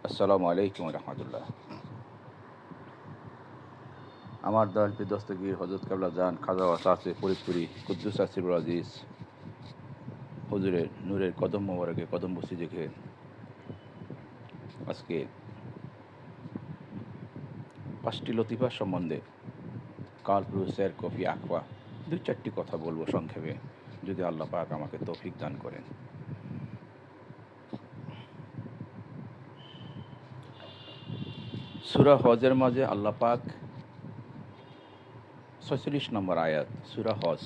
আসসালামু আলাইকুম রহমতুল্লাহ। আমার দয়াল দস্তগীর হজরত কাবলা জান খাজা ওয়াসাসে ফরিদপুরি কুদ্দুস আসিরুল আজিজ হুজুরের নূরের কদম মোবারকে কদম বসি রেখে আজকে 5টি লতিফা সম্বন্ধে কালপুর স্যার কফি আকওয়া 2-4টি কথা বলবো সংক্ষেপে, যদি আল্লাহ পাক আমাকে তৌফিক দান করেন। সূরা হজের মাঝে আল্লাহ পাক 46 নম্বর আয়াত সূরা হজ,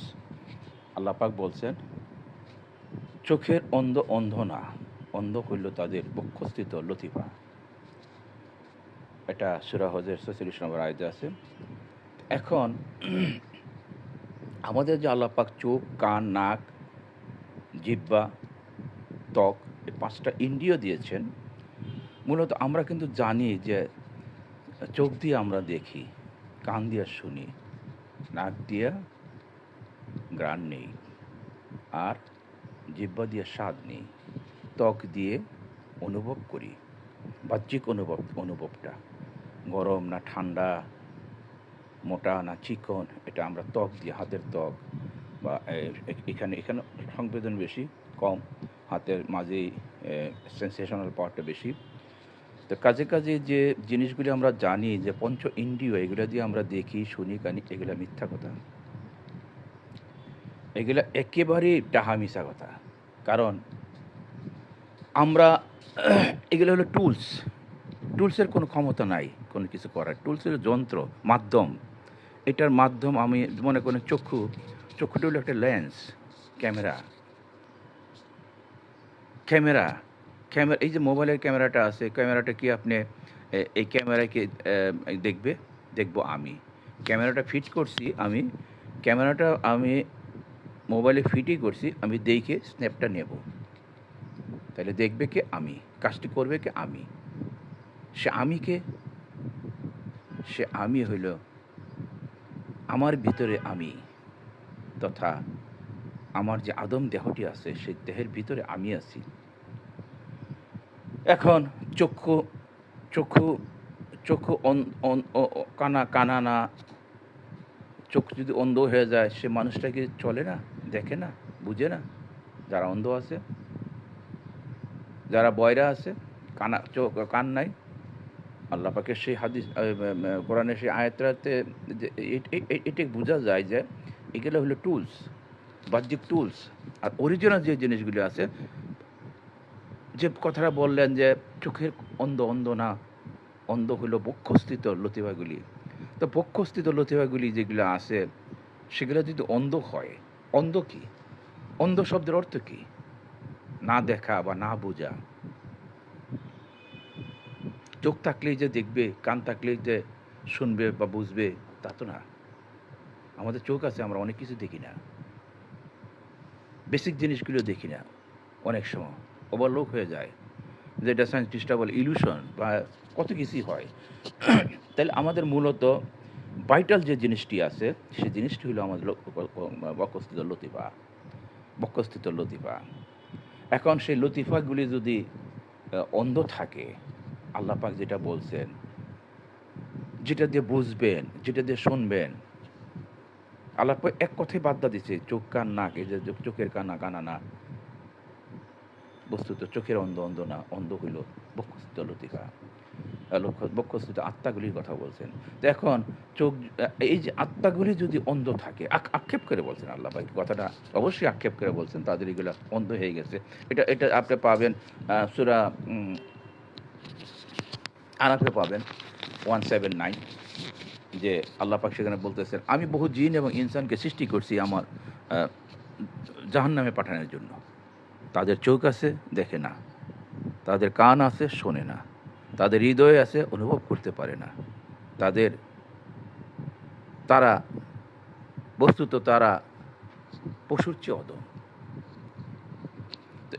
আল্লাহ পাক বলছেন, চোখের অন্ধ অন্ধ না, অন্ধ হইল তাদের বক্ষস্থিত লতিফা। এটা সূরা হজের 46 নম্বর আয়াতে আছে। এখন আমাদের যে আল্লাহ পাক চোখ, কান, নাক, জিহ্বা, ত্বক, এই 5টা ইন্দ্রিয় দিয়েছেন। মূলত আমরা কিন্তু জানি যে চোখ দিয়ে আমরা দেখি, কান দিয়ে শুনি, নাক দিয়ে ঘ্রাণ নেই, আর জিহ্বা দিয়ে স্বাদ নেই, ত্বক দিয়ে অনুভব করি, বাহ্যিক অনুভবটা গরম না ঠান্ডা, মোটা না চিকন, এটা আমরা ত্বক দিয়ে, হাতের ত্বক বা এখানে এখানে সংবেদন বেশি, কম, হাতের মাঝেই সেন্সেশনাল পাওয়ারটা বেশি। তো কাজে কাজে যে জিনিসগুলি আমরা জানি যে পঞ্চ ইন্দ্রিয়, এগুলো দিয়ে আমরা দেখি, শুনি, কানি, এগুলো মিথ্যা কথা, এগুলো একেবারেই ডাহা মিশা কথা। কারণ আমরা এগুলো হলো টুলসের কোনো ক্ষমতা নাই কোনো কিছু করার। টুলস হলো যন্ত্র, মাধ্যম। এটার মাধ্যম আমি মনে করি চক্ষুটা হলো একটা লেন্স, ক্যামেরা ক্যামেরা ক্যামেরা এই যে মোবাইলের ক্যামেরাটা আছে, ক্যামেরাটা কি আপনি এই ক্যামেরাকে দেখবো আমি, ক্যামেরাটা ফিট করছি আমি, ক্যামেরাটা আমি মোবাইলে ফিটই করছি, আমি দেখে স্ন্যাপটা নেব। তাহলে দেখবে কে? আমি। কাজটি করবে কে? আমি। সে আমি হইল আমার ভিতরে আমি, তথা আমার যে আদম দেহটি আছে সেই দেহের ভিতরে আমি আছি। এখন চক্ষু চক্ষু চক্ষু কানা না, চক্ষু যদি অন্ধ হয়ে যায়, সে মানুষটা কি চলে না, দেখে না, বুঝে না? যারা অন্ধ আছে, যারা বয়রা আছে, কান নাই, আল্লাহ পাকের সেই হাদিস, কোরআনের সেই আয়াতটাতে এটি বোঝা যায় যে এগুলো হলো টুলস, বাহ্যিক টুলস। আর অরিজিনাল যে জিনিসগুলি আছে, যে কথাটা বললেন যে চোখের অন্ধ না, অন্ধ হলো বক্ষস্থিত লতিফাগুলি। তো বক্ষস্থিত লতিফাগুলি যেগুলো আছে, সেগুলো যদি অন্ধ হয়, অন্ধ কি? অন্ধ শব্দের অর্থ কি? না দেখা বা না বোঝা। চোখ থাকলেই যে দেখবে, কান থাকলেই যে শুনবে বা বুঝবে, তা তো না। আমাদের চোখ আছে, আমরা অনেক কিছু দেখি না, বেসিক জিনিসগুলো দেখি না, অনেক সময় ওভারলোক হয়ে যায়, যেটা সায়েন্টিস্টরা বলে ইলুশন বা কত কিছুই হয়। তাহলে আমাদের মূলত ভাইটাল যে জিনিসটি আছে, সেই জিনিসটি হলো আমাদের বক্ষস্থিত লতিফা। এখন সেই লতিফাগুলি যদি অন্ধ থাকে, আল্লাহ পাক যেটা বলছেন, যেটা দিয়ে বুঝবেন, যেটা দিয়ে শুনবেন, আল্লাহ পাক এক কথাই বার্তা দিচ্ছে, চোখ কান নাক, এই যে চোখের কানা না, বস্তুত চোখের অন্ধ না, অন্ধ হইল বক্ষস্থিত লতিফা, বক্ষস্থিত আত্মাগুলির কথা বলছেন। তো এখন চোখ, এই যে আত্মাগুলি যদি অন্ধ থাকে, আক্ষেপ করে বলছেন আল্লাহ পাক, কথাটা অবশ্যই আক্ষেপ করে বলছেন, তাদের এগুলো অন্ধ হয়ে গেছে। এটা এটা আপনি পাবেন সূরা আরাফে পাবেন 179, যে আল্লাহ পাক সেখানে বলতেছেন, আমি বহু জিন এবং ইনসানকে সৃষ্টি করছি আমার জাহান্নামে পাঠানোর জন্য। তাদের চোখ আছে, দেখে না, তাদের কান আছে, শোনে না, তাদের হৃদয় আছে, অনুভব করতে পারে না, তারা বস্তুত তারা পশুর চেয়ে অদম। তো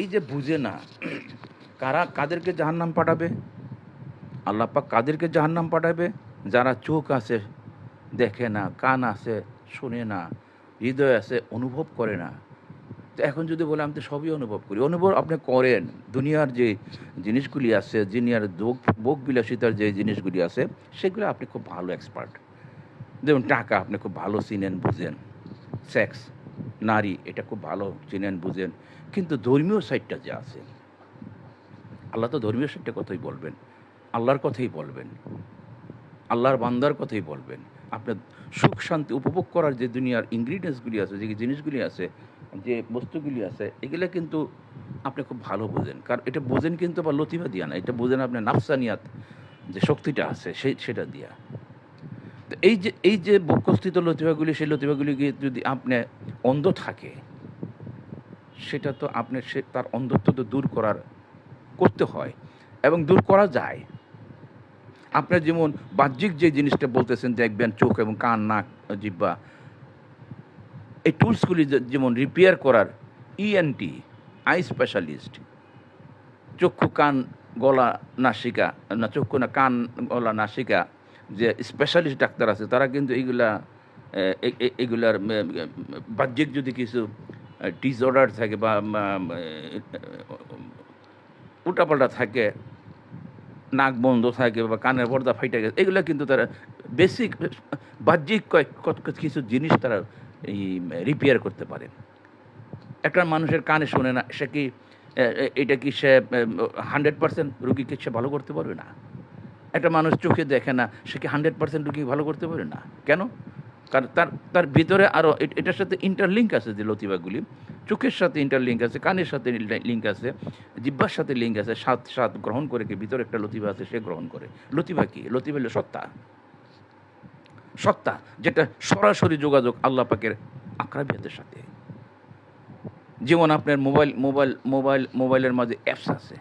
এই যে বুঝে না, কাদেরকে জাহান্নাম পাঠাবে? আল্লাহ পাক কাদেরকে জাহান্নাম পাঠাবে? যারা চোখ আছে, দেখে না, কান আছে, শোনে না, হৃদয় আছে, অনুভব করে না, তো এখন যদি বলে আমি তো সবই অনুভব করি, অনুভব আপনি করেন। দুনিয়ার যে জিনিসগুলি আছে, দুনিয়ার ভোগ বিলাসিতার যে জিনিসগুলি আছে, সেগুলো আপনি খুব ভালো এক্সপার্ট। যেমন টাকা আপনি খুব ভালো চিনেন, বুঝেন। সেক্স, নারী, এটা খুব ভালো চিনেন, বুঝেন। কিন্তু ধর্মীয় সাইডটা যে আছে, আল্লাহ তো ধর্মীয় সাইডটা কথাই বলবেন, আল্লাহর কথাই বলবেন, আল্লাহর বান্দার কথাই বলবেন। আপনার সুখ শান্তি উপভোগ করার যে দুনিয়ার ইনগ্রিডিয়েন্টসগুলি আছে, যে জিনিসগুলি আছে, যে বস্তুগুলি আছে, এগুলো কিন্তু আপনি খুব ভালো বোঝেন। কারণ এটা বোঝেন কিন্তু আবার লতিফা দিয়া না, এটা বোঝেন আপনার নাফসানিয়াত যে শক্তিটা আছে সেটা দিয়া। তো এই যে বক্ষস্থিত লতিফাগুলি, সেই লতিফাগুলিকে যদি আপনি অন্ধ থাকে, সেটা তো আপনার তার অন্ধত্ব তো দূর করতে হয় এবং দূর করা যায়। আপনার যেমন বাহ্যিক যে জিনিসটা বলতেছেন, দেখবেন চোখ এবং কান, নাক, জিহ্বা, এই টুলসগুলি যেমন রিপেয়ার করার ইএনটি, আই স্পেশালিস্ট, চক্ষু কান গলা নাসিকা, না চক্ষু না কান গলা নাসিকা, যে স্পেশালিস্ট ডাক্তার আছে, তারা কিন্তু এগুলার বাহ্যিক যদি কিছু ডিসঅর্ডার থাকে বা উল্টাপাল্টা থাকে, নাক বন্ধ থাকে বা কানের পর্দা ফাইটে গেছে, এগুলো কিন্তু তারা বেসিক বাহ্যিক কিছু জিনিস তারা এই রিপেয়ার করতে পারে। একটা মানুষের কানে শোনে না, সে কি এটা কি সে 100% রুগীকে সে ভালো করতে পারবে না? একটা মানুষ চোখে দেখে না, সে কি 100% রুগী ভালো করতে পারবে না? কেন? কারণ তার ভিতরে আরও এটার সাথে ইন্টারলিঙ্ক আছে, যে লতিফাগুলি চোখের সাথে ইন্টারলিঙ্ক আছে, কানের সাথে লিঙ্ক আছে, জিহ্বার সাথে লিঙ্ক আছে, স্বাদ গ্রহণ করে কি ভিতরে একটা লতিফা আছে, সে গ্রহণ করে। লতিফা কি? লতিফা হলো সত্তা, যেটা সরাসরি যোগাযোগ আল্লাহ পাকের আকরাবিয়াতের সাথে। যেমন আপনার মোবাইলের মাঝে অ্যাপস আছে,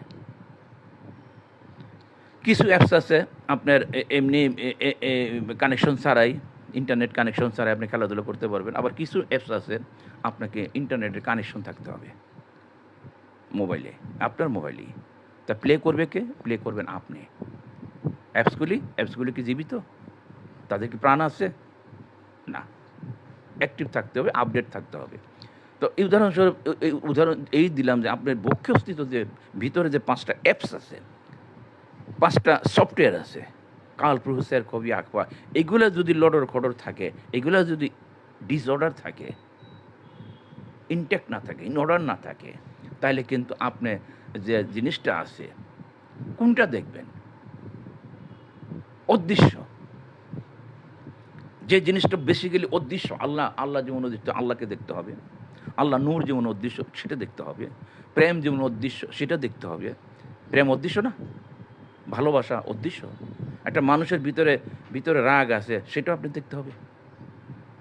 কিছু অ্যাপস আছে আপনার এমনি কানেকশন ছাড়াই, ইন্টারনেট কানেকশন ছাড়াই আপনি খেলাধুলো করতে পারবেন। আবার কিছু অ্যাপস আছে আপনাকে ইন্টারনেটের কানেকশন থাকতে হবে মোবাইলে, আপনার মোবাইলেই। তা প্লে করবে কে? প্লে করবেন আপনি। অ্যাপসগুলি কি জীবিত? তাদের কি প্রাণ আছে? না। অ্যাক্টিভ থাকতে হবে, আপডেট থাকতে হবে। তো এই উদাহরণস্বরূপ এই দিলাম যে আপনার বক্ষস্থিত যে ভিতরে যে 5টা অ্যাপস আছে, 5টা সফটওয়্যার আছে, কাল প্রফেসর কবি আকবা, এগুলো যদি লডর খডর থাকে, এগুলো যদি ডিসঅর্ডার থাকে, ইনটেক্ট না থাকে, ইন অর্ডার না থাকে, তাহলে কিন্তু আপনি যে জিনিসটা আছে, কোনটা দেখবেন? অদৃশ্য যে জিনিসটা বেসিক্যালি অদৃশ্য, আল্লাহ যেমন অদৃশ্য, আল্লাহকে দেখতে হবে। আল্লাহ নূর যেমন অদৃশ্য, সেটা দেখতে হবে। প্রেম যেমন অদৃশ্য, সেটা দেখতে হবে। প্রেম অদৃশ্য না? ভালোবাসা অদৃশ্য। একটা মানুষের ভিতরে রাগ আছে, সেটাও আপনি দেখতে হবে।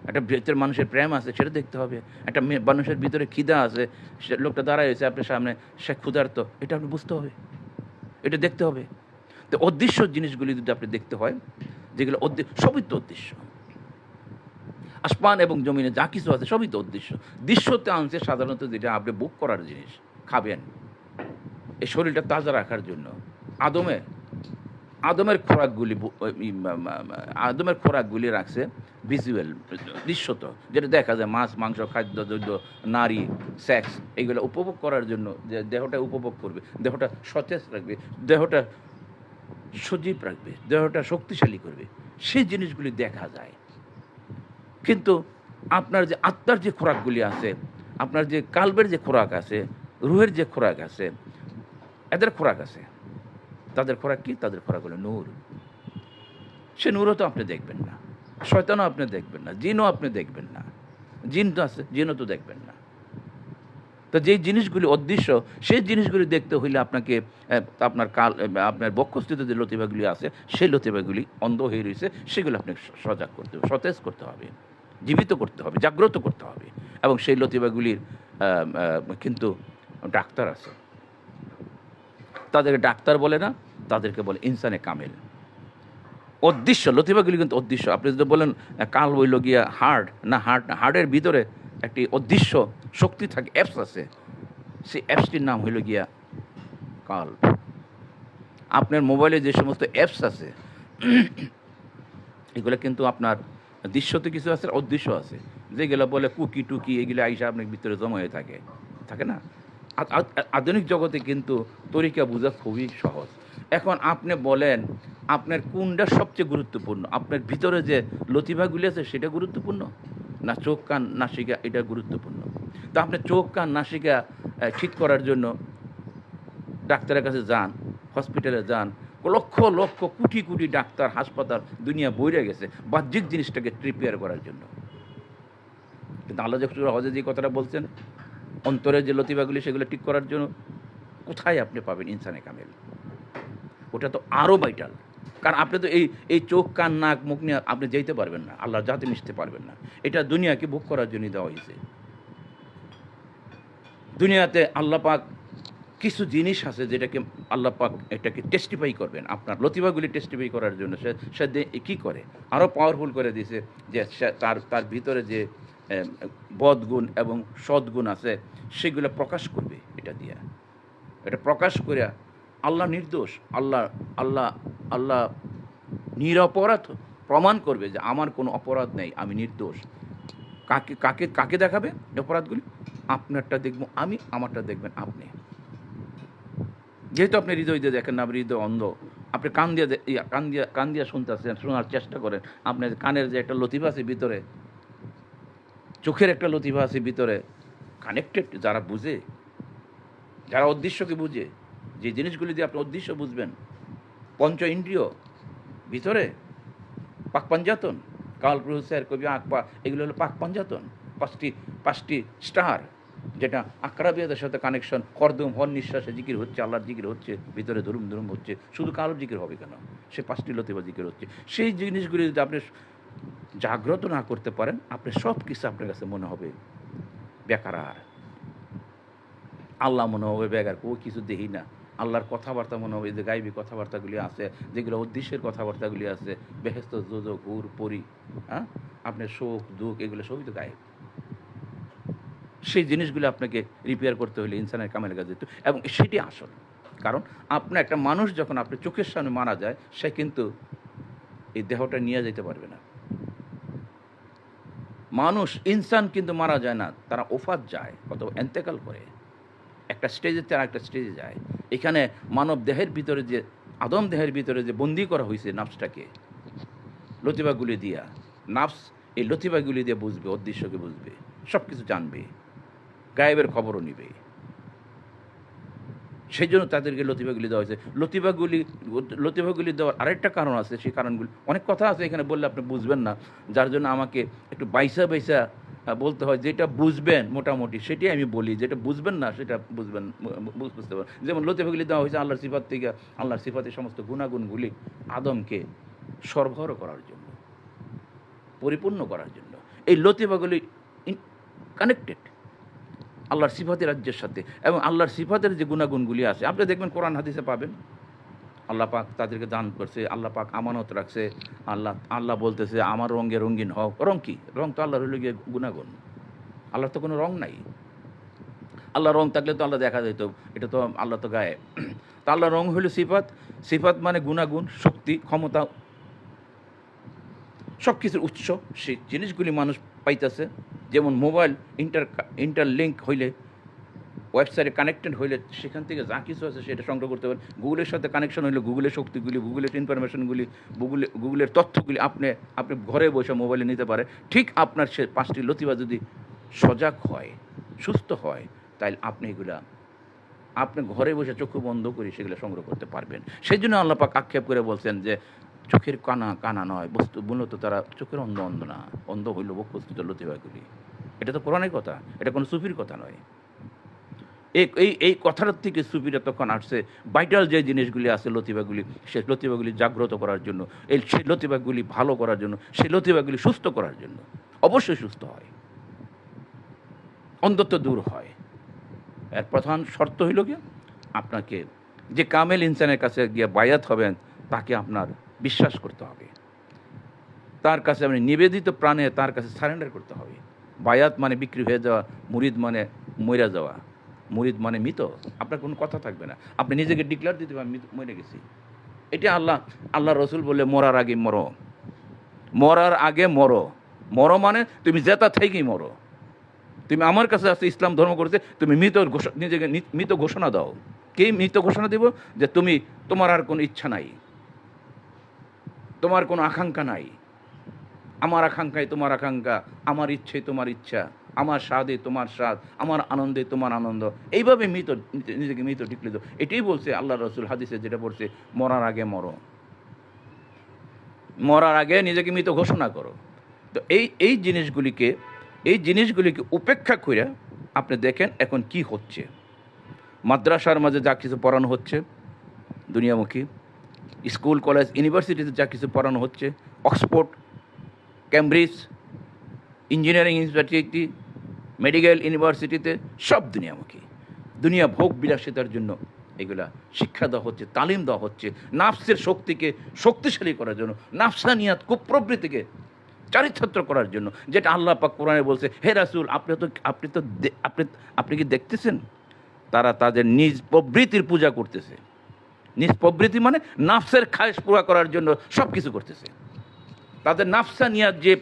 একটা ভিতরে মানুষের প্রেম আছে, সেটা দেখতে হবে। একটা মানুষের ভিতরে খিদা আছে, সে লোকটা দাঁড়ায় হয়েছে আপনার সামনে, সে ক্ষুধার্ত, এটা আপনি বুঝতে হবে, এটা দেখতে হবে। তো অদৃশ্য জিনিসগুলি যদি আপনি দেখতে হয়, যেগুলো সবই তো অদৃশ্য। আসমান এবং জমিনে যা কিছু আছে সবই তো অদৃশ্য। দৃশ্যতে আনছে সাধারণত যেটা আপনি বুক করার জিনিস, খাবেন, এই শরীরটা তাজা রাখার জন্য। আদমের খোরাকগুলি রাখছে ভিজুয়াল, দৃশ্যত, যেটা দেখা যায়, মাছ মাংস খাদ্য দ্রব্য, নারী, সেক্স, এইগুলো উপভোগ করার জন্য, যে দেহটা উপভোগ করবে, দেহটা সতেজ রাখবে, দেহটা সজীব রাখবে, দেহটা শক্তিশালী করবে, সেই জিনিসগুলি দেখা যায়। কিন্তু আপনার যে আত্মার যে খোরাকগুলি আছে, আপনার যে কালবের যে খোরাক আছে, রুহের যে খোরাক আছে, এদের খোরাক আছে। তাদের খোরাক কি? তাদের খোরাক হলো নূর। সে নূরও তো আপনি দেখবেন না, শয়তানও আপনি দেখবেন না, জিনও আপনি দেখবেন না। জিন তো আছে, জিনও তো দেখবেন না। তো যেই জিনিসগুলি অদৃশ্য, সেই জিনিসগুলি দেখতে হইলে আপনাকে আপনার বক্ষস্থিত যে লতিফাগুলি আছে, সেই লতিফাগুলি অন্ধ হয়ে রয়েছে, সেগুলো আপনি সজাগ করতে হবে, সতেজ করতে হবে, জীবিত করতে হবে, জাগ্রত করতে হবে। এবং সেই লতিফাগুলির কিন্তু ডাক্তার আছে, তাদেরকে ডাক্তার বলে না, তাদেরকে বলে ইনসানে কামেল। অদৃশ্য লতিফাগুলি কিন্তু অদৃশ্য। আপনি যদি বলেন কাল হইল গিয়া হার্টের ভিতরে একটি অদৃশ্য শক্তি থাকে, অ্যাপস আছে, সেই অ্যাপসটির নাম হইল গিয়া কাল। আপনার মোবাইলে যে সমস্ত অ্যাপস আছে, এগুলো কিন্তু আপনার দৃশ্যতে কিছু আছে, অদৃশ্য আছে, যেগুলো বলে কুকি টুকি, এগুলো আইসা আপনার ভিতরে জমা হয়ে থাকে। থাকে না। আধুনিক জগতে কিন্তু তরিকা বোঝা খুবই সহজ। এখন আপনি বলেন আপনার কোনটা সবচেয়ে গুরুত্বপূর্ণ? আপনার ভিতরে যে লতিফাগুলি আছে সেটা গুরুত্বপূর্ণ, না চোখ কান নাসিকা এটা গুরুত্বপূর্ণ? তো আপনি চোখ কান নাসিকা ঠিক করার জন্য ডাক্তারের কাছে যান, হসপিটালে যান, লক্ষ লক্ষ কোটি কোটি ডাক্তার, হাসপাতাল, দুনিয়া বইরে গেছে বাহ্যিক জিনিসটাকে প্রিপেয়ার করার জন্য। কিন্তু আল্লাহ যখন হজে যে কথাটা বলছেন অন্তরের যে লতিফাগুলি সেগুলো ঠিক করার জন্য, কোথায় আপনি পাবেন ইনসানে কামেল? ওটা তো আরও ভাইটাল। কারণ আপনি তো এই চোখ কান নাক মুখ নিয়ে আপনি যেতে পারবেন না, আল্লাহর জাতে মিশতে পারবেন না। এটা দুনিয়াকে ভোগ করার জন্য দেওয়া হয়েছে। দুনিয়াতে আল্লাহ পাক কিছু জিনিস আছে যেটাকে আল্লাহ পাক এটাকে টেস্টিফাই করবেন, আপনার লতিফাগুলি টেস্টিফাই করার জন্য সে কী করে আরও পাওয়ারফুল করে দিয়েছে, যে তার ভিতরে যে বদগুণ এবং সদ্গুণ আছে সেগুলো প্রকাশ করবে। এটা দিয়া এটা প্রকাশ করে আল্লাহ নির্দোষ, আল্লাহ আল্লাহ আল্লাহ নিরপরাধ প্রমাণ করবে যে আমার কোনো অপরাধ নেই, আমি নির্দোষ। কাকে কাকে কাকে দেখাবে অপরাধগুলি? আপনারটা দেখব আমি, আমারটা দেখবেন আপনি। যেহেতু আপনি হৃদয় দিয়ে দেখেন না, আপনি হৃদয় অন্ধ, আপনি কান দিয়া শুনতেছেন, শোনার চেষ্টা করেন। আপনার কানের যে একটা লতিফা আছে ভিতরে, চোখের একটা লতিফা আছে ভিতরে, কানেক্টেড। যারা বুঝে, যারা উদ্দেশ্যকে বুঝে, যে জিনিসগুলি দিয়ে আপনি উদ্দেশ্য বুঝবেন, পঞ্চ ইন্দ্রিয় ভিতরে পাক পাঞ্জাতন, কাল প্রহুসের কবি আকপা, এগুলো হলো পাক পাঞ্জাতন, পাঁচটি স্টার, যেটা আকরাবিয়াদের সাথে কানেকশন। করদম হর নিঃশ্বাসে জিকির হচ্ছে, আল্লাহর জিকির হচ্ছে, ভিতরে ধরুম ধরুম হচ্ছে। শুধু কালোর জিকির হবে কেন? সে 5টি লতিফা জিকির হচ্ছে। সেই জিনিসগুলি যদি আপনি জাগ্রত না করতে পারেন, আপনি সব কিছু আপনার কাছে মনে হবে বেকার। আল্লাহ মনে হবে বেকার, ও কিছু দেখি না। আল্লাহর কথাবার্তা মনে হবে যে গাইবী কথাবার্তাগুলি আছে, যেগুলো উদ্দেশ্যের কথাবার্তাগুলি আছে, বেহেস্ত যোজক হুর পরি, হ্যাঁ, আপনার শোক দুঃখ এগুলো সবই তো গায়েব। সেই জিনিসগুলো আপনাকে রিপেয়ার করতে হলে ইনসানের কামের কাজে, এবং সেটি আসল। কারণ আপনার একটা মানুষ যখন আপনার চোখের সামনে মারা যায়, সে কিন্তু এই দেহটা নিয়ে যেতে পারবে না। মানুষ ইনসান কিন্তু মারা যায় না, তারা ওফাত যায়, অথবা এন্তেকাল করে, একটা স্টেজে তারা একটা স্টেজে যায়। এখানে মানব দেহের ভিতরে যে আদম দেহের ভিতরে যে বন্দি করা হয়েছে নাফসটাকে লতিফাগুলি দিয়া, নাফস এই লতিফাগুলি দিয়ে বুঝবে, উদ্দেশ্যকে বুঝবে, সব কিছু জানবে, গায়েবের খবরও নিবে। সেই জন্য তাদেরকে লতিফাগুলি দেওয়া হয়েছে। লতিফাগুলি দেওয়ার আরেকটা কারণ আছে। সেই কারণগুলি অনেক কথা আছে, এখানে বললে আপনি বুঝবেন না, যার জন্য আমাকে একটু বাইসা বলতে হয়। যেটা বুঝবেন মোটামুটি সেটাই আমি বলি, যেটা বুঝবেন না সেটা বুঝতে পারেন। যেমন লতিফাগুলি দেওয়া হয়েছে আল্লাহর সিফাত থেকে, আল্লাহর সিফাতের সমস্ত গুণাগুণগুলি আদমকে সরবরাহ করার জন্য, পরিপূর্ণ করার জন্য। এই লতিফাগুলি কানেক্টেড আল্লাহর সিফাতের রাজ্যের সাথে, এবং আল্লাহর সিফাতের যে গুণাগুণগুলি আছে আপনি দেখবেন কোরআন হাদিসে পাবেন। আল্লাহ পাক তাদেরকে দান করছে, আল্লাহ পাক আমানত রাখছে। আল্লাহ বলতেছে আমার রঙে রঙিন হও। রং কি? রং তো আল্লাহর হইল গিয়ে গুণাগুণ। আল্লাহর তো কোনো রং নাই। আল্লাহ রং থাকলে তো আল্লাহ দেখা যেত, এটা তো আল্লাহ তো গায়ে। তা আল্লাহ রং হইল সিফাত। সিফাত মানে গুণাগুণ, শক্তি, ক্ষমতা, সব কিছুর উৎস। সেই জিনিসগুলি মানুষ পাইতেছে। যেমন মোবাইল ইন্টারলিঙ্ক হইলে, ওয়েবসাইটে কানেক্টেড হইলে সেখান থেকে যা কিছু আছে সেটা সংগ্রহ করতে পারেন। গুগলের সাথে কানেকশন হইলে গুগলের শক্তিগুলি, গুগলের ইনফরমেশনগুলি, গুগলের তথ্যগুলি আপনি ঘরে বসে মোবাইলে নিতে পারে। ঠিক আপনার সে 5টি লতিফা যদি সজাগ হয়, সুস্থ হয়, তাহলে আপনি ঘরে বসে চক্ষু বন্ধ করে সেগুলো সংগ্রহ করতে পারবেন। সেই জন্য আল্লাহ পাক আক্ষেপ করে বলছেন যে চোখের কানা নয়, বস্তু মূলত তারা চোখের অন্ধ না, অন্ধ হইল বস্তুত লতিফাগুলি। এটা তো কোরআনের কথা, এটা কোনো সুফির কথা নয়। এই কথাটার থেকে সুফিরা তখন আসছে ভাইটাল যে জিনিসগুলি আছে লতিফাগুলি, সেই লতিফাগুলি জাগ্রত করার জন্য, সেই লতিফাগুলি ভালো করার জন্য, সেই লতিফাগুলি সুস্থ করার জন্য। অবশ্যই সুস্থ হয়, অন্ধত্ব দূর হয়। এর প্রধান শর্ত হইল গিয়ে আপনাকে যে কামেল ইনসানের কাছে গিয়ে বায়াত হবেন, তাকে আপনার বিশ্বাস করতে হবে, তার কাছে আপনি নিবেদিত প্রাণে তার কাছে সারেন্ডার করতে হবে। বায়াত মানে বিক্রি হয়ে যাওয়া, মুরিদ মানে মইরা যাওয়া, মুরিদ মানে মৃত। আপনার কোনো কথা থাকবে না, আপনি নিজেকে ডিক্লেয়ার দিতে পারেন মরে গেছি। এটা আল্লাহ রসুল বলে মরার আগে মরো, মরার আগে মরো। মরো মানে তুমি জেতা থেকেই মরো, তুমি আমার কাছে আসতে ইসলাম ধর্ম করেছে, তুমি নিজেকে মৃত ঘোষণা দাও। কে মৃত ঘোষণা দেব? যে তুমি, তোমার আর কোনো ইচ্ছা নাই, তোমার কোনো আকাঙ্ক্ষা নাই। আমার আকাঙ্ক্ষায় তোমার আকাঙ্ক্ষা, আমার ইচ্ছে তোমার ইচ্ছা, আমার স্বাদে তোমার স্বাদ, আমার আনন্দে তোমার আনন্দ। এইভাবে নিজেকে মৃত ডিক্লেয়ার দাও। এটাই বলছে আল্লাহ রসুল হাদিসে, যেটা বলছে মরার আগে মরো, মরার আগে নিজেকে মৃত ঘোষণা করো। তো এই জিনিসগুলিকে উপেক্ষা করে আপনি দেখেন এখন কি হচ্ছে। মাদ্রাসার মাঝে যা কিছু পড়ানো হচ্ছে দুনিয়ামুখী, স্কুল কলেজ ইউনিভার্সিটিতে যা কিছু পড়ানো হচ্ছে, Oxford, Cambridge, engineering university, medical ইউনিভার্সিটিতে সব দুনিয়ামুখী, দুনিয়া ভোগ বিলাসিতার জন্য এগুলা শিক্ষা দেওয়া হচ্ছে, তালিম দেওয়া হচ্ছে, নাফসের শক্তিকে শক্তিশালী করার জন্য, নাফসানিয়াত কুপ্রবৃত্তিকে চারিত্র করার জন্য, যেটা আল্লাহ পাক কোরআনে বলছে, হে রাসূল আপনি কি দেখতেছেন তারা তাদের নিজ প্রবৃত্তির পূজা করতেছে। নিজ প্রবৃত্তি মানে নাফসের খায়েশ পুরা করার জন্য সব কিছু করতেছে। তাদের নাফসানিয়াত যে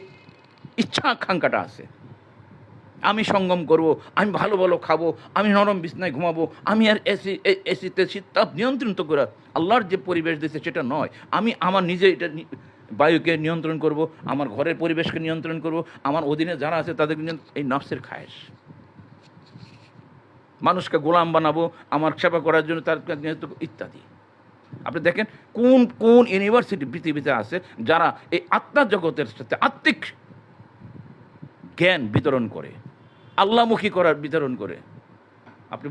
ইচ্ছা আকাঙ্ক্ষাটা আছে, আমি সঙ্গম করব, আমি ভালো ভালো খাবো, আমি নরম বিছনায় ঘুমাবো, আমি আর এসিতে শীততাপ নিয়ন্ত্রিত করে আল্লাহর যে পরিবেশ দিয়েছে সেটা নয়, আমি আমার নিজে এটা বায়ুকে নিয়ন্ত্রণ করব, আমার ঘরের পরিবেশকে নিয়ন্ত্রণ করব, আমার অধীনে যারা আছে তাদেরকে এই নফসের খায়েশ, মানুষকে গোলাম বানাবো আমার সেবা করার জন্য, তার ইত্যাদি। আপনি দেখেন কোন কোন ইউনিভার্সিটি পৃথিবীতে আছে যারা এই আত্মা জগতের সাথে আত্মিক জ্ঞান বিতরণ করে, আল্লাহমুখী করার বিতরণ করে। আপনি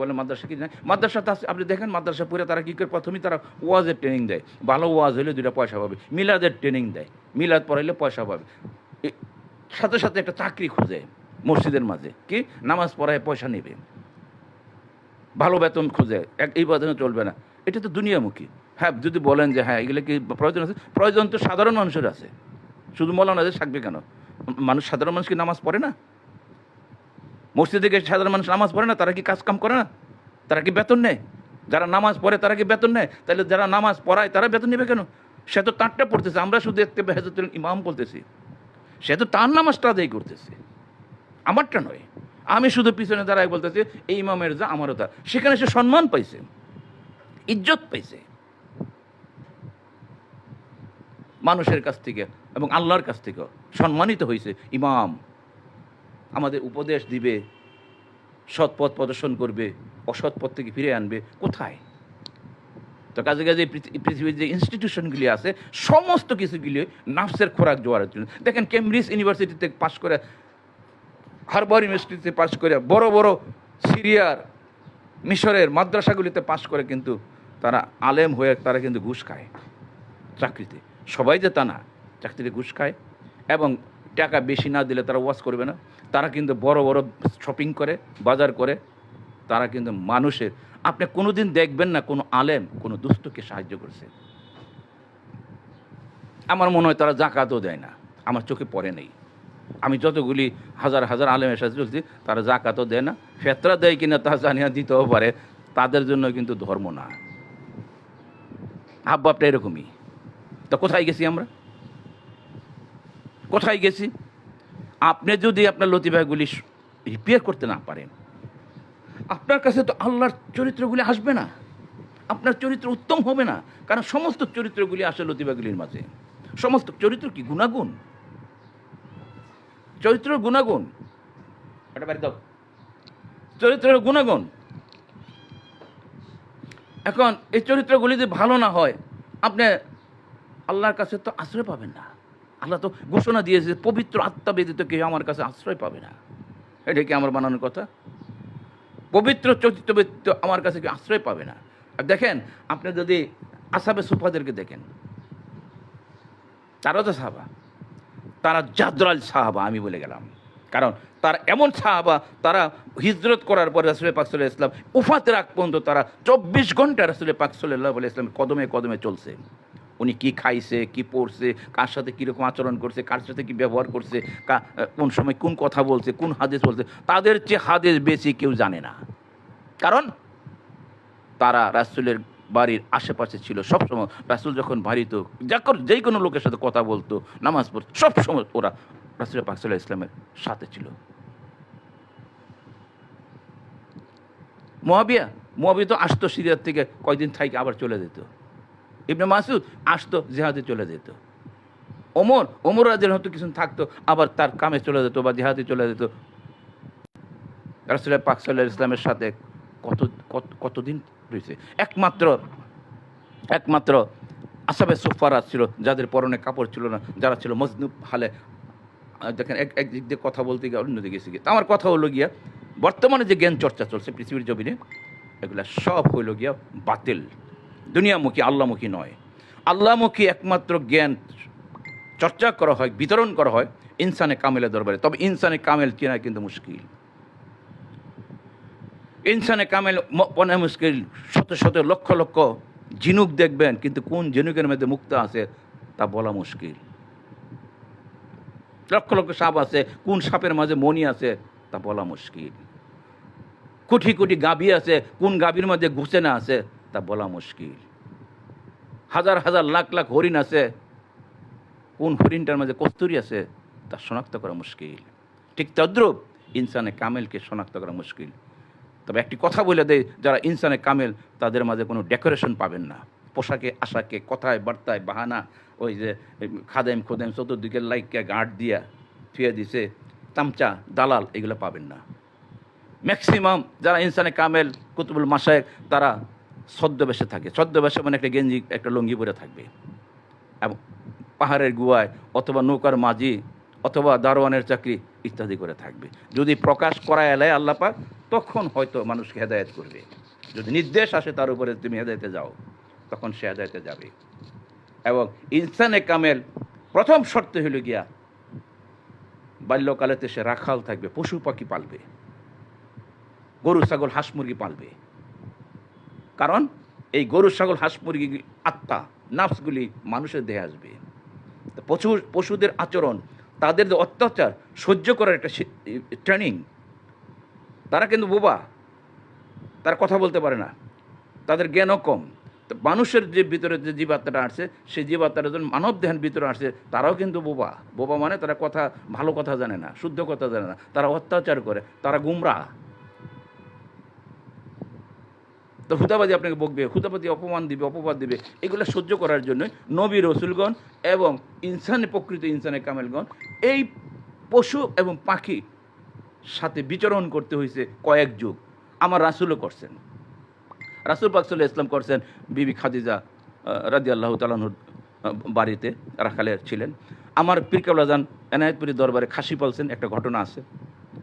বলেন মাদ্রাসা কি না, মাদ্রাসাতে আছে। আপনি দেখেন মাদ্রাসা পড়ে তারা কী করে, প্রথমেই তারা ওয়াজের ট্রেনিং দেয়, ভালো ওয়াজ হলে 2টা পয়সা পাবে, মিলাদের ট্রেনিং দেয়, মিলাদ পড়াইলে পয়সা পাবে, সাথে সাথে একটা চাকরি খুঁজে মসজিদের মাঝে, কি নামাজ পড়ায় পয়সা নেবে, ভালো বেতন খুঁজে, এই বেতনে চলবে না। এটা তো দুনিয়ামুখী। হ্যাঁ, যদি বলেন যে হ্যাঁ এগুলো কি প্রয়োজন আছে, প্রয়োজন তো সাধারণ মানুষের আছে, শুধু মৌলানাদের থাকবে কেন? সাধারণ মানুষ কি নামাজ পড়ে না? মসজিদে গিয়ে সাধারণ মানুষ নামাজ পড়ে না? তারা কি কাজ কাম করে না? তারা কি বেতন নেয়? যারা নামাজ পড়ে তারা কি বেতন নেয়? তাহলে যারা নামাজ পড়ায় তারা বেতন নেবে কেন? সে তো তারটা পড়তেছে, আমরা শুধু দেখতে হেজরতুল ইমাম বলতেছি, সে তো তার নামাজটা আদায় করতেছে, আমারটা নয়। আমি শুধু পিছনে দাঁড়ায় বলতেছি এই ইমামের যা আমারও তা। সেখানে সে সম্মান পাইছে, ইজ্জত পাইছে মানুষের কাছ থেকে এবং আল্লাহর কাছ থেকেও সম্মানিত হয়েছে। ইমাম আমাদের উপদেশ দিবে, সৎ পথ প্রদর্শন করবে, অসৎ পথ থেকে ফিরে আনবে। কোথায়? তো কাজে কাজে পৃথিবীর যে ইনস্টিটিউশনগুলি আছে সমস্ত কিছুগুলি নাফসের খোরাক জোয়ারের জন্য। দেখেন কেমব্রিজ ইউনিভার্সিটিতে পাশ করে, হার্ভার্ড ইউনিভার্সিটিতে পাশ করে, বড় বড় সিরিয়ার মিশরের মাদ্রাসাগুলিতে পাশ করে কিন্তু তারা আলেম হয়ে তারা কিন্তু ঘুষ খায় চাকরিতে। সবাই যে তা না, চাকরিতে ঘুষ খায় এবং টাকা বেশি না দিলে তারা ওয়াজ করবে না। তারা কিন্তু বড় বড় শপিং করে, বাজার করে, তারা কিন্তু মানুষের, আপনি কোনো দিন দেখবেন না কোনো আলেম কোনো দুস্থকে সাহায্য করছে। আমার মনে হয় তারা জাকাতও দেয় না, আমার চোখে পড়ে নেই। আমি যতগুলি হাজার হাজার আলেমের সাথে চলছি, তারা জাকাতও দেয় না, ফেতরা দেয় কিনা তা জানিয়া দিতেও পারে, তাদের জন্য কিন্তু ধর্ম না। হাবভাবটা এরকমই। তা কোথায় গেছি আমরা? কোথায় গেছি? আপনি যদি আপনার লতিফাগুলি রিপেয়ার করতে না পারেন, আপনার কাছে তো আল্লাহর চরিত্রগুলি আসবে না, আপনার চরিত্র উত্তম হবে না। কারণ সমস্ত চরিত্রগুলি আসে লতিফাগুলির মাঝে। সমস্ত চরিত্র কি গুণাগুণ, চরিত্রের গুণাগুণ, এটা বাড়ি দাও, চরিত্রের গুণাগুণ। এখন এই চরিত্রগুলি যদি ভালো না হয়, আপনি আল্লাহর কাছে তো আশ্রয় পাবেন না। আল্লাহ তো ঘোষণা দিয়েছে, পবিত্র আত্মা ব্যতীত কেউ আমার কাছে আশ্রয় পাবে না। এটা কি আমার বানানোর কথা? পবিত্র চরিত্র ব্যতীত আমার কাছে কেউ আশ্রয় পাবে না। আর দেখেন, আপনি যদি আসহাবে সুফাদেরকে দেখেন, তারা তো সাহাবা, তারা জাদরাল সাহাবা আমি বলে গেলাম। কারণ তারা এমন সাহাবা, তারা হিজরত করার পরে রাসূল পাক সাল্লাল্লাহু আলাইহি ওয়াসাল্লাম ওফাতের আগ পর্যন্ত তারা 24 ঘন্টা রাসূল পাক সাল্লাল্লাহু আলাইহি ওয়াসাল্লাম কদমে কদমে চলছে। উনি কি খাইছে, কি পড়ছে, কার সাথে কীরকম আচরণ করছে, কার সাথে কী ব্যবহার করছে, কোন সময় কোন কথা বলছে, কোন হাদিস বলছে, তাদের চেয়ে হাদিস বেশি কেউ জানে না। কারণ তারা রাসূলের বাড়ির আশেপাশে ছিল সবসময়। রাসূল যখন বাড়িতে যেই কোনো লোকের সাথে কথা বলতো, নামাজ পড়তো, সবসময় ওরা রাসূল পাক সাল্লাল্লাহু আলাইহি ওয়াসাল্লামের সাথে ছিল। মুয়াবিয়া তো আসতো সিরিয়ার থেকে কয়দিন থাইকে আবার চলে যেত। ইবনে মাসুদ আসতো জিহাদে চলে যেত। ওমর রাদিয়াল্লাহু হয়তো কিছু থাকতো আবার তার কামে চলে যেত বা জিহাদে চলে যেত। রাসূল পাক সাল্লাল্লাহু আলাইহি ওয়াসাল্লামের সাথে কতদিন রয়েছে। একমাত্র আসহাবে সুফফারা ছিল যাদের পরনে কাপড় ছিল না, যারা ছিল মজনুব হালে। দেখেন একদিক দিয়ে কথা বলতে গিয়ে অন্যদিকে গেছে গিয়ে। আমার কথা হলো গিয়া বর্তমানে যে জ্ঞান চর্চা চলছে পৃথিবীর জমিনে, এগুলা সব হইল গিয়া বাতিল, দুনিয়ামুখী, আল্লাহমুখী নয়। আল্লাহমুখী একমাত্র জ্ঞান চর্চা করা হয়, বিতরণ করা হয় ইনসানে কামেলের দরবারে। তবে ইনসানে কামেল চেনা কিন্তু মুশকিল। ইনসানে কামেল পনা মুশকিল। শত শত লক্ষ লক্ষ ঝিনুক দেখবেন, কিন্তু কোন ঝিনুকের মধ্যে মুক্তা আছে তা বলা মুশকিল। লক্ষ লক্ষ সাপ আছে, কোন সাপের মাঝে মণি আছে তা বলা মুশকিল। কোটি কোটি গাভী আছে, কোন গাভীর মাঝে ঘুষেনা আছে তা বলা মুশকিল। হাজার হাজার লাখ লাখ হরিণ আছে, কোন হরিণটার মাঝে কস্তুরী আছে তা শনাক্ত করা মুশকিল। ঠিক তদ্রূপ ইনসানে কামেলকে শনাক্ত করা মুশকিল। তবে একটি কথা বলে দেয়, যারা ইনসানে কামেল তাদের মাঝে কোনো ডেকোরেশন পাবেন না। পোশাকে আশাকে, কথায় বার্তায় বাহানা, ওই যে খাদেম খোদেম চতুর্দিকে লাইককে গার্ড দিয়া থুয়ে দিছে, তামচা দালাল, এগুলো পাবেন না। ম্যাক্সিমাম যারা ইনসানে কামেল কুতুবুল মাশায়েখ তারা ছদ্মবেশে থাকে। ছদ্মবেশে মানে একটা গেঞ্জি একটা লুঙ্গি পরে থাকবে, এবং পাহাড়ের গুহায় অথবা নৌকার মাঝি অথবা দারোয়ানের চাকরি ইত্যাদি করে থাকবে। যদি প্রকাশ করায় এলায় আল্লাহ পাক, তখন হয়তো মানুষকে হেদায়েত করবে। যদি নির্দেশ আসে তার উপরে তুমি হেদায়েতে যাও, তখন সে হেদায়েতে যাবে। এবং ইনসানে কামেল প্রথম শর্ত হইল গিয়া বাল্যকালেতে সে রাখাল থাকবে, পশু পাখি পালবে, গরু ছাগল হাঁস মুরগি পালবে। কারণ এই গরু ছাগল হাঁস মুরগি আত্মা নাফসগুলি মানুষের দেহে আসবে। পশুদের আচরণ, তাদের যে অত্যাচার সহ্য করার একটা ট্রেনিং। তারা কিন্তু বোবা, তারা কথা বলতে পারে না, তাদের জ্ঞানও কম। তো মানুষের যে ভিতরে যে জীবাত্মাটা আসছে, সেই জীবাত্মাটা যখন মানব দেহের ভিতরে আসছে, তারাও কিন্তু বোবা। বোবা মানে তারা ভালো কথা জানে না, শুদ্ধ কথা জানে না, তারা অত্যাচার করে, তারা গুমরা। তো হুদাবাদী আপনাকে বকবে, হুদাবাদী অপমান দিবে, অপবাদ দিবে। এগুলো সহ্য করার জন্য নবী রসুলগণ এবং প্রকৃত ইনসানে কামেলগণ এই পশু এবং পাখি সাথে বিচরণ করতে হয়েছে কয়েক যুগ। আমার রাসূলও করছেন, রাসূল পাক সাল্লাল্লাহু আলাইহি ওয়াসাল্লাম করছেন। বিবি খাদিজা রাদিয়াল্লাহু তাআলা আনহার বাড়িতে রাখালের ছিলেন। আমার পীর কেবলা জান এনায়েতপুরি দরবারে খাসি পালছেন, একটা ঘটনা আছে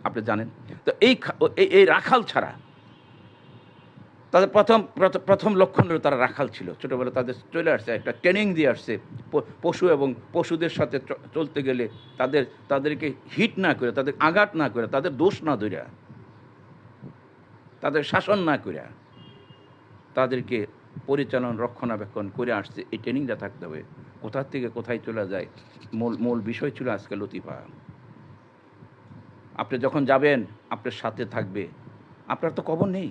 আপনি জানেন। তো এই রাখাল ছাড়া তাদের প্রথম লক্ষণ হলো তারা রাখাল ছিল। ছোটোবেলা তাদের চলে আসছে, একটা ট্রেনিং দিয়ে আসছে। পশু এবং পশুদের সাথে চলতে গেলে তাদেরকে হিট না করে, তাদের আঘাত না করে, তাদের দোষ না ধরিয়া, তাদের শাসন না করিয়া তাদেরকে পরিচালন রক্ষণাবেক্ষণ করে আসছে। এই ট্রেনিংটা থাকতে হবে। কোথা থেকে কোথায় চলে যায়, মূল বিষয় ছিল আজকে লতিফা। আপনি যখন যাবেন আপনার সাথে থাকবে। আপনার তো কবর নেই,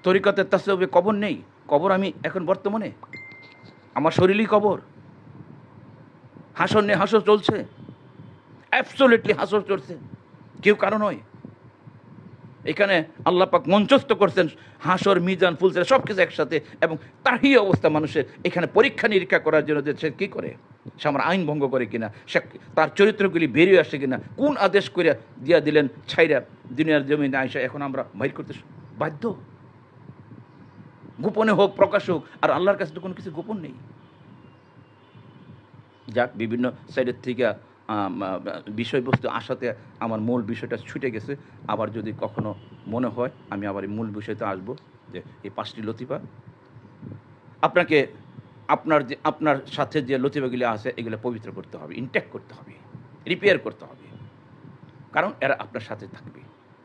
তরিকতের তাসawwুফে কবর নেই। কবর আমি এখন বর্তমানে আমার শরীরই কবর। হাসর নেই, হাসর চলছে, অ্যাবসলিউটলি হাসর চলছে, কেউ কারণ নয়। এখানে আল্লাহ পাক মঞ্চস্থ করছেন হাসর, মিজান, ফুলসিরাত সব কিছু একসাথে। এবং তারই অবস্থা মানুষের এখানে পরীক্ষা নিরীক্ষা করার জন্য যে সে কী করে, সে আমার আইন ভঙ্গ করে কিনা, সে তার চরিত্রগুলি বেরিয়ে আসে কিনা, কোন আদেশ করে দিয়া দিলেন ছাইরা দুনিয়ার জমিনে আইসা এখন আমরা বাইর করতে বাধ্য। গোপনে হোক প্রকাশ হোক, আর আল্লাহর কাছে তো কোনো কিছু গোপন নেই। যাক, বিভিন্ন সাইডের থেকে বিষয়বস্তু আসাতে আমার মূল বিষয়টা ছুটে গেছে। আবার যদি কখনো মনে হয় আমি আবার এই মূল বিষয়তে আসবো, যে এই 5টি লতিফা আপনাকে আপনার সাথে যে লতিফাগুলি আছে এগুলো পবিত্র করতে হবে, ইনট্যাক্ট করতে হবে, রিপেয়ার করতে হবে। কারণ এরা আপনার সাথে থাকবে,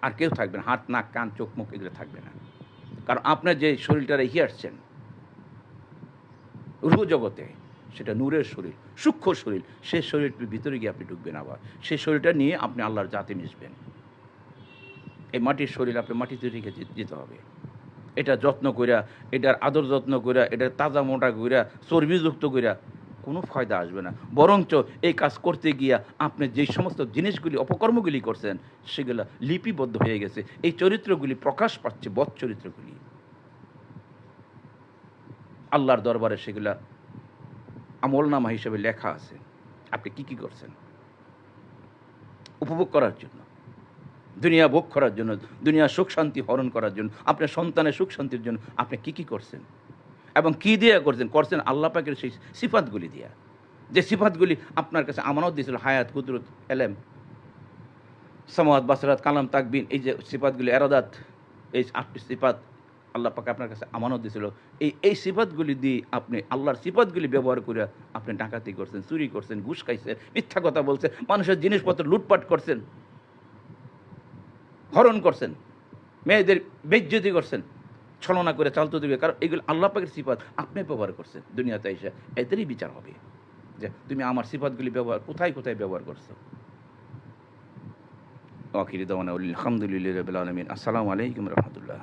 আর কেউ থাকবে না। হাত, নাক, কান, চোখ, মুখ এগুলো থাকবে না। কারণ আপনার যে শরীরটা রেখে আসছেন রূহ জগতে, সেটা নূরের শরীর, সূক্ষ্ম শরীর। সেই শরীরটির ভিতরে গিয়ে আপনি ঢুকবেন, আবার সেই শরীরটা নিয়ে আপনি আল্লাহর জাতে মিশবেন। এই মাটির শরীর আপনি মাটিতে রেখে যেতে হবে। এটা যত্ন কইরা, এটার আদর যত্ন কইরা, এটার তাজা মোটা কইরা, চর্বিযুক্ত কইরা কোনো ফায়দা আসবে না, বরঞ্চ এই কাজ করতে গিয়া আপনি যেই সমস্ত জিনিসগুলি অপকর্মগুলি করছেন সেগুলো লিপিবদ্ধ হয়ে গেছে, এই চরিত্রগুলি প্রকাশ পাচ্ছে, বদ চরিত্রগুলি আল্লাহর দরবারে সেগুলা আমলনামা হিসেবে লেখা আছে। আপনি কি কি করছেন উপভোগ করার জন্য, দুনিয়া ভোগ করার জন্য, দুনিয়া সুখ শান্তি হরণ করার জন্য, আপনার সন্তানের সুখ শান্তির জন্য আপনি কি কি করছেন এবং কি দিয়ে করছেন আল্লাহ পাকের সেই সিফাতগুলি দিয়া, যে সিফাতগুলি আপনার কাছে আমানত দিয়েছিল, হায়াত, কুদরত, এলেম, সামাওয়াত, বাসরাত, কালাম, তাকবিন, এই যে সিফাতগুলি, এরাদাত, এই 8টি সিফাত আল্লাহ পাক আপনার কাছে আমানত দিয়েছিল। এই সিফাতগুলি দিয়ে আপনি আল্লাহর সিফাতগুলি ব্যবহার করে আপনি ডাকাতি করছেন, চুরি করছেন, ঘুষ খাইছেন, মিথ্যা কথা বলছেন, মানুষের জিনিসপত্র লুটপাট করছেন, হরণ করছেন, মেয়েদের বেইজ্জতি করছেন, ছলনা করে চালতে দিবে, কারণ এগুলো আল্লাহ পাকের সিফাত আপনি ব্যবহার করছেন। দুনিয়াতে এসে এদেরই বিচার হবে যে তুমি আমার সিফাতগুলি কোথায় কোথায় ব্যবহার করছো। আখিরি দাওয়ানা আলহামদুলিল্লাহি রাব্বিল আলামিন। আসসালামু আলাইকুম রহমতুল্লাহ।